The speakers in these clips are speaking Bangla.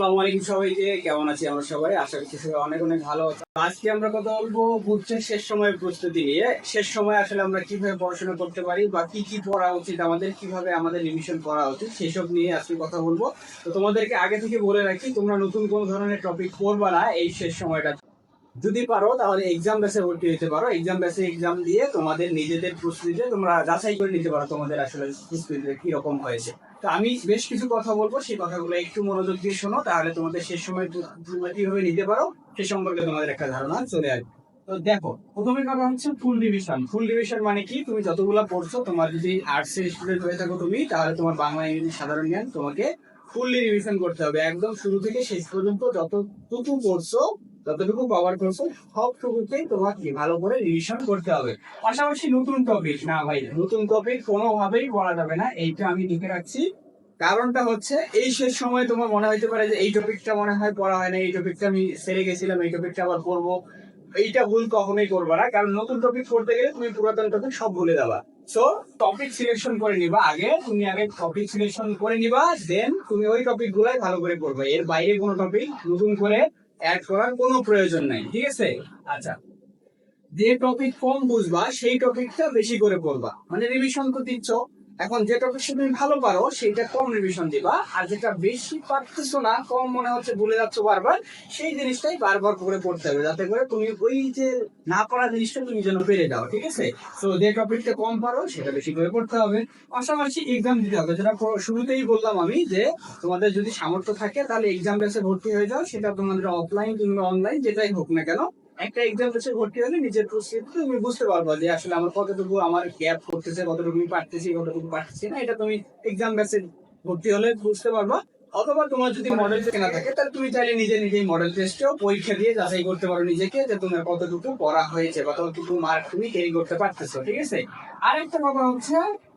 আসসালামু আলাইকুম সবাইকে, কেমন আছি আমরা সবাই? আশা করছি সবাই অনেক অনেক ভালো আছে। আজকে আমরা কথা বলবো গুচ্ছের শেষ সময়ের প্রস্তুতি নিয়ে। শেষ সময় আসলে আমরা কিভাবে পড়াশোনা করতে পারি বা কি কি পড়া উচিত আমাদের, কিভাবে আমাদের রিভিশন করা উচিত সেসব নিয়ে আজকে কথা বলবো। তো তোমাদেরকে আগে থেকে বলে রাখি, তোমরা নতুন কোন ধরনের টপিক পড়বা না এই শেষ সময়টা। যদি পারো তাহলে এক্সাম বেসে ভর্তি হতে পারো। এক্সাম বেসে এক্সাম দিয়ে তোমাদের নিজেদের প্রস্তুতিতে তোমরা যাচাই করে নিতে পারো তোমাদের আসলে প্রস্তুতিতে কিরকম হয়েছে। তো আমি বেশ কিছু কথা বলবো, সেই কথাগুলো একটু মনোযোগ দিয়ে শোনো, তাহলে তোমাদের শেষ সময় তোমরা কিভাবে নিতে পারো সে সম্পর্কে তোমাদের একটা ধারণা চলে আসবে। তো দেখো, প্রথমে কথা হচ্ছে ফুল রিভিশন। ফুল রিভিশন মানে কি? তুমি যতগুলো পড়ছো, তোমার যদি আর্টস এর স্টুডেন্ট হয়ে থাকো তুমি, তাহলে তোমার বাংলা ইংরেজি সাধারণ জ্ঞান তোমাকে ফুললি রিভিশন করতে হবে। একদম শুরু থেকে শেষ পর্যন্ত যতটুকু পড়ছো, যতটুকু কভার করছো, সবটুকুকেই তোমাকে ভালো করে রিভিশন করতে হবে। পাশাপাশি নতুন টপিক না ভাই, নতুন টপিক কোনোভাবেই পড়া যাবে না, এইটা আমি লিখে রাখছি। কারণটা হচ্ছে এই শেষ সময় তোমার মনে হইতে পারে যে এই টপিকটা মনে হয় পড়া হয় না, এই টপিকটা আমি সেরে গেছিলাম, এই টপিকটা আবার পড়বো। এইটা ভুল কখনোই করবে না, কারণ নতুন টপিক পড়তে গেলে তুমি পুরাতন টপিক সব ভুলে যাবা। সো টপিক সিলেকশন করে নিবা আগে, তুমি আগে টপিক সিলেকশন করে নিবা, দেন তুমি ওই টপিক গুলাই ভালো করে পড়বে। এর বাইরে কোনো টপিক নতুন করে অ্যাড করার কোনো প্রয়োজন নাই, ঠিক আছে? আচ্ছা, যে টপিক কম বুঝবা সেই টপিকটা বেশি করে পড়বা। মানে রিভিশন তো দিচ্ছ, এখন যে টপিকটা তুমি ভালো পারো সেইটা কম রিভিশন দিবা, আর যেটা বেশি পারতেছো না, কম মনে হচ্ছে, ভুলে যাচ্ছ বারবার, সেই জিনিসটাই বারবার করে পড়তে হবে, যাতে করে তুমি ওই যে না পারা জিনিসটা তুমি যেন পেরে যাও, ঠিক আছে? তো যে টপিকটা কম পারো সেটা বেশি করে পড়তে হবে। পাশাপাশি এক্সাম দিতে হবে, যেটা শুরুতেই বললাম আমি, যে তোমাদের যদি সামর্থ্য থাকে তাহলে এক্সাম বেসে ভর্তি হয়ে যাও, সেটা তোমাদের অফলাইন কিংবা অনলাইন যেটাই হোক না কেন। একটা এক্সাম বেসে ভর্তি হলে নিজের প্রস্তুতি তুমি বুঝতে পারবা যে আসলে আমার কতটুকু আমার গ্যাপ করতেছে, কতটুকু আমি পারতেছি, কতটুকু পারতেছি না, এটা তুমি এক্সাম বেসে ভর্তি হলে বুঝতে পারবা। অথবা তোমার যদি মডেল টেস্ট না থাকে, তাহলে তুমি চাইলে নিজেই মডেল টেস্টেও পরীক্ষা দিয়ে যাচাই করতে পারো নিজেকে, যে তোমার কতটুকু পড়া হয়েছে বা কতটুকু মার্ক তুমি ক্যারি করতে পারতেছো, ঠিক আছে? আরেকটা কথা হচ্ছে,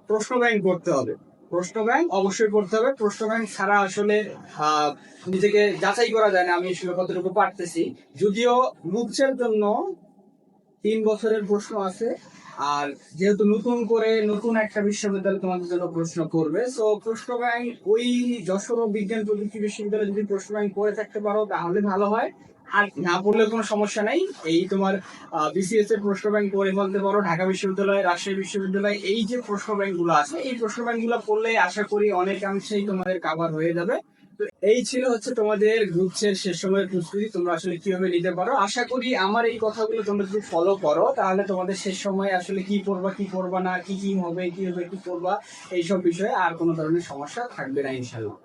প্রশ্ন ব্যাংক করতে হবে। প্রশ্ন ব্যাংক অবশ্যই করতে হবে। প্রশ্ন ব্যাংক ছাড়া আসলে আহ নিজেকে যাচাই করা যায় না আমি আসলে কতটুকু পারতেছি। যদিও বুকসের জন্য 3 বছরের প্রশ্ন আছে, আর যেহেতু নতুন করে নতুন একটা বিশ্ববিদ্যালয় তোমাদের জন্য প্রশ্ন করবে, সো প্রশ্ন ব্যাংক ওই যশোর বিজ্ঞান প্রযুক্তি বিশ্ববিদ্যালয়ে যদি প্রশ্ন ব্যাংক করে থাকতে পারো তাহলে ভালো হয়। আর না পড়লে কোনো সমস্যা নেই, এই তোমার বিসিএস এর প্রশ্ন ব্যাংক করে ফেলতে পারো। ঢাকা বিশ্ববিদ্যালয়, রাজশাহী বিশ্ববিদ্যালয়, এই যে প্রশ্ন ব্যাংক গুলো আছে, এই প্রশ্ন ব্যাংক গুলো পড়লে আশা করি অনেকাংশেই তোমাদের কাভার হয়ে যাবে। তো এই ছিল হচ্ছে তোমাদের গ্রুপসের শেষ সময়ের প্রস্তুতি, তোমরা আসলে কিভাবে নিতে পারো। আশা করি আমার এই কথাগুলো তোমরা যদি ফলো করো, তাহলে তোমাদের শেষ সময় আসলে কি পড়বা কি পড়বা না, কি কি হবে কি হবে কি করবা, এইসব বিষয়ে আর কোনো ধরনের সমস্যা থাকবে না ইনশাল্লাহ।